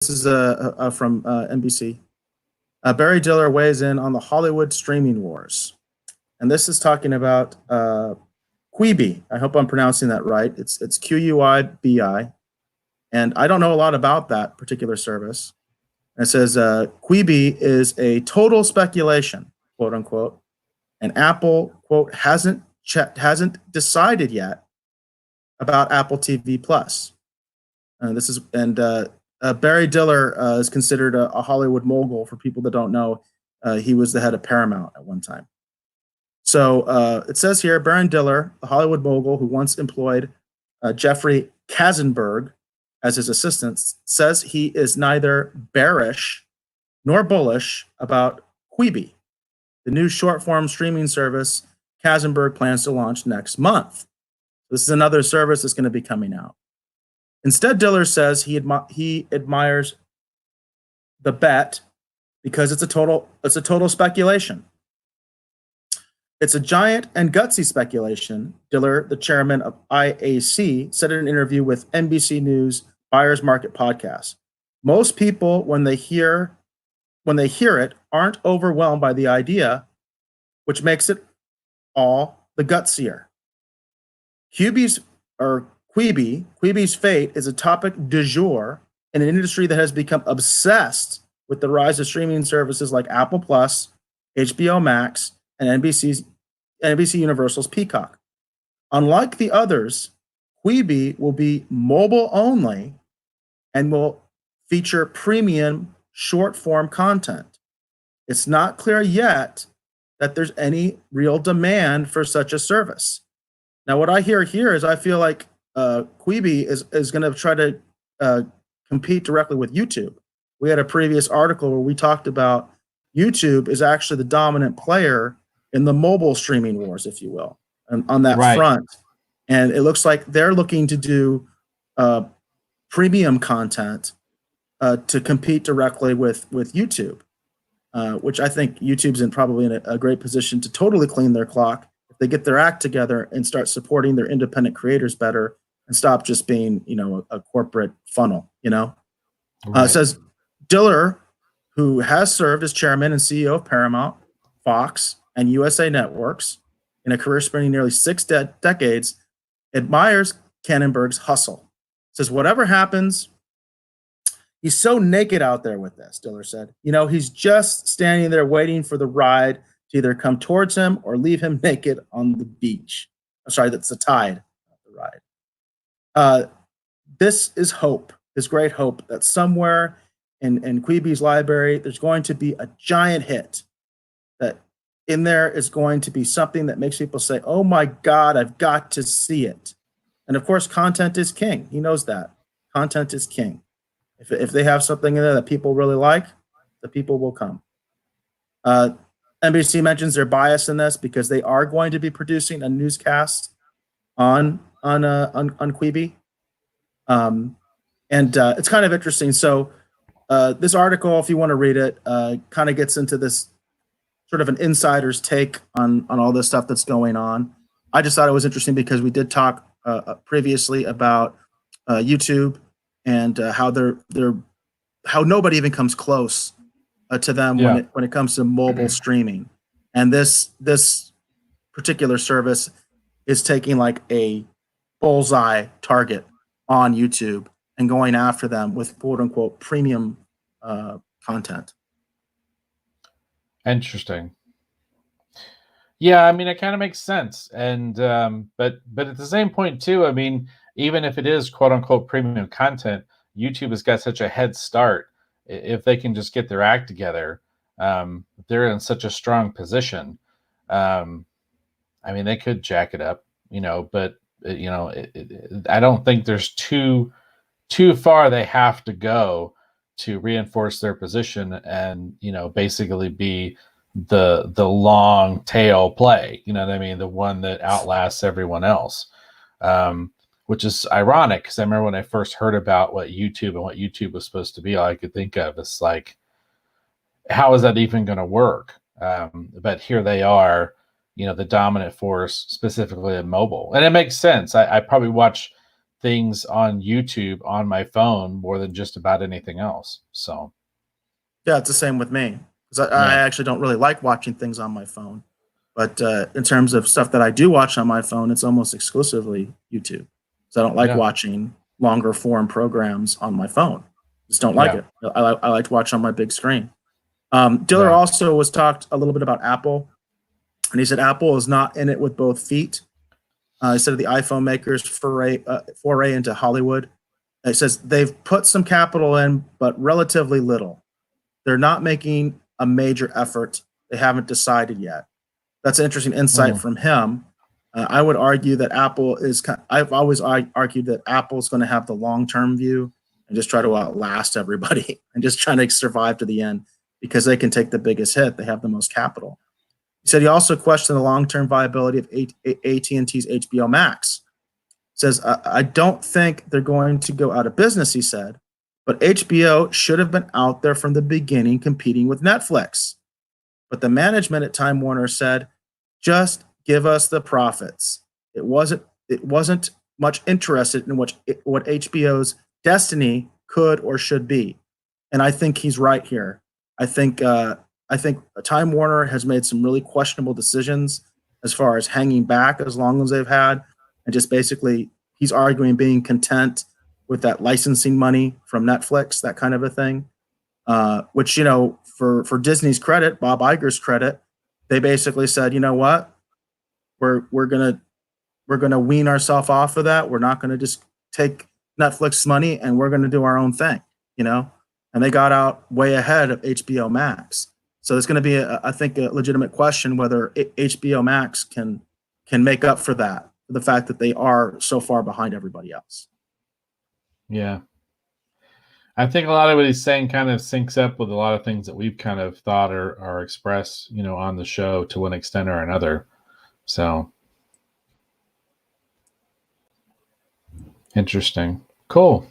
is from NBC. Barry Diller weighs in on the Hollywood streaming wars. And this is talking about Quibi. I hope I'm pronouncing that right. It's Quibi. And I don't know a lot about that particular service. And it says Quibi is a total speculation, quote unquote. And Apple, quote, hasn't decided yet about Apple TV Plus. Barry Diller is considered a Hollywood mogul. For people that don't know, he was the head of Paramount at one time. So it says here, Barry Diller, the Hollywood mogul who once employed Jeffrey Katzenberg as his assistant, says he is neither bearish nor bullish about Quibi, the new short-form streaming service Katzenberg plans to launch next month. This is another service that's going to be coming out. Instead, Diller says he admires the bet because it's a total speculation. It's a giant and gutsy speculation, Diller, the chairman of IAC, said in an interview with NBC News Buyers Market podcast. Most people, when they hear it, aren't overwhelmed by the idea, which makes it all the gutsier. Quibi's fate is a topic du jour in an industry that has become obsessed with the rise of streaming services like Apple Plus, HBO Max, and NBC Universal's Peacock. Unlike the others, Quibi will be mobile only and will feature premium short-form content. It's not clear yet that there's any real demand for such a service. Now, what I hear here is I feel like Quibi is going to try to compete directly with YouTube. We had a previous article where we talked about YouTube is actually the dominant player in the mobile streaming wars, if you will, and on that front. And it looks like they're looking to do premium content to compete directly with YouTube, which I think YouTube's probably in a great position to totally clean their clock if they get their act together and start supporting their independent creators better and stop just being, a corporate funnel, It says Diller, who has served as chairman and CEO of Paramount, Fox, and USA Networks in a career spanning nearly 6 decades, admires Katzenberg's hustle. Says whatever happens, he's so naked out there with this, Diller said. He's just standing there waiting for the ride to either come towards him or leave him naked on the beach. I'm sorry, that's the tide, not the ride. This is hope, this great hope that somewhere in Quibi's library, there's going to be a giant hit. That in there is going to be something that makes people say, oh my God, I've got to see it. And of course, content is king. He knows that. Content is king. If they have something in there that people really like, the people will come. NBC mentions their bias in this because they are going to be producing a newscast on Quibi. And it's kind of interesting. So this article, if you want to read it, kind of gets into this sort of an insider's take on all this stuff that's going on. I just thought it was interesting because we did talk previously about YouTube and how how nobody even comes close to them when it comes to mobile streaming. And this particular service is taking like a bullseye target on YouTube and going after them with quote unquote premium content. Interesting. Yeah, I mean, it kind of makes sense. And but at the same point too, I mean, even if it is quote unquote premium content, YouTube has got such a head start. If they can just get their act together, they're in such a strong position. I mean, they could jack it up, but I don't think there's too far they have to go to reinforce their position and, basically be the long tail play, you know what I mean? The one that outlasts everyone else, which is ironic because I remember when I first heard about what YouTube was supposed to be, all I could think of is like, how is that even going to work? But here they are, the dominant force specifically in mobile. And it makes sense. I probably watch things on YouTube on my phone more than just about anything else. So Yeah, it's the same with me. 'Cause I actually don't really like watching things on my phone. But in terms of stuff that I do watch on my phone, it's almost exclusively YouTube. So I don't like yeah, watching longer form programs on my phone. Just don't like yeah, it. I like to watch on my big screen. Diller yeah. also was talked a little bit about Apple, and he said Apple is not in it with both feet. He said of the iPhone makers foray into Hollywood. It says they've put some capital in, but relatively little. They're not making a major effort. They haven't decided yet. That's an interesting insight Mm, from him. I would argue that Apple is. I've always argued that Apple's going to have the long term view and just try to outlast everybody and just trying to survive to the end because they can take the biggest hit. They have the most capital. He said he also questioned the long term viability of AT&T's HBO Max. Says I don't think they're going to go out of business. He said, but HBO should have been out there from the beginning, competing with Netflix. But the management at Time Warner said, just give us the profits. It wasn't much interested in what HBO's destiny could or should be. And I think he's right here. I think Time Warner has made some really questionable decisions as far as hanging back as long as they've had, and just basically he's arguing being content with that licensing money from Netflix, that kind of a thing. Which for Disney's credit, Bob Iger's credit, they basically said, you know what, we're gonna wean ourselves off of that. We're not gonna just take Netflix money and we're gonna do our own thing, you know. And they got out way ahead of HBO Max. So it's going to be, I think, a legitimate question whether HBO Max can make up for that, for the fact that they are so far behind everybody else. yeah. I think a lot of what he's saying kind of syncs up with a lot of things that we've kind of thought or expressed, on the show to one extent or another. So interesting. Cool.